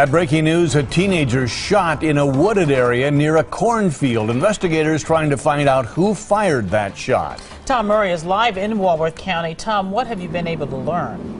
At breaking news, a teenager shot in a wooded area near a cornfield. Investigators trying to find out who fired that shot. Tom Murray is live in Walworth County. Tom, what have you been able to learn?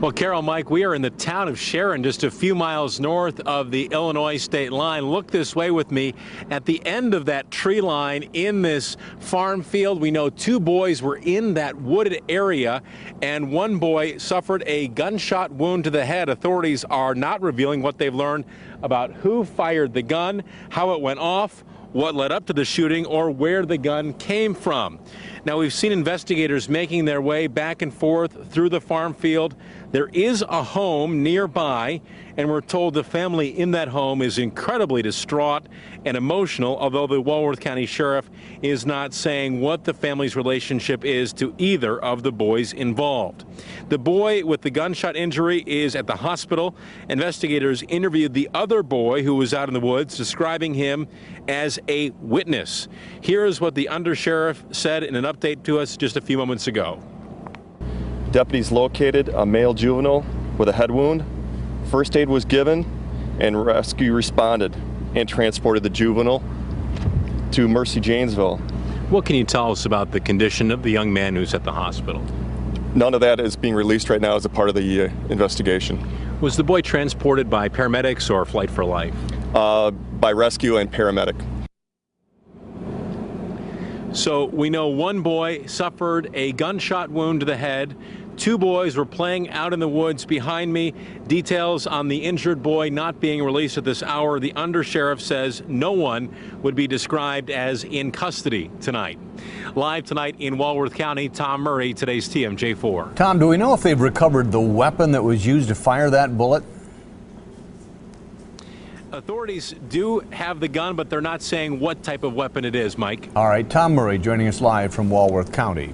Well, Carol, Mike, we are in the town of Sharon, just a few miles north of the Illinois state line. Look this way with me. At the end of that tree line in this farm field, we know two boys were in that wooded area, and one boy suffered a gunshot wound to the head. Authorities are not revealing what they've learned about who fired the gun, how it went off, what led up to the shooting, or where the gun came from. Now, we've seen investigators making their way back and forth through the farm field. There is a home nearby, and we're told the family in that home is incredibly distraught and emotional, although the Walworth County Sheriff is not saying what the family's relationship is to either of the boys involved. The boy with the gunshot injury is at the hospital. Investigators interviewed the other boy who was out in the woods, describing him as a witness. Here is what the undersheriff said in an update to us just a few moments ago. Deputies located a male juvenile with a head wound. First aid was given, and rescue responded and transported the juvenile to Mercy Janesville. What can you tell us about the condition of the young man who's at the hospital? None of that is being released right now as a part of the investigation. Was the boy transported by paramedics or Flight for Life? By rescue and paramedic. So we know one boy suffered a gunshot wound to the head. Two boys were playing out in the woods behind me. Details on the injured boy not being released at this hour. The undersheriff says no one would be described as in custody tonight. Live tonight in Walworth County, Tom Murray, today's TMJ4. Tom, do we know if they've recovered the weapon that was used to fire that bullet? Authorities do have the gun, but they're not saying what type of weapon it is, Mike. All right, Tom Murray joining us live from Walworth County.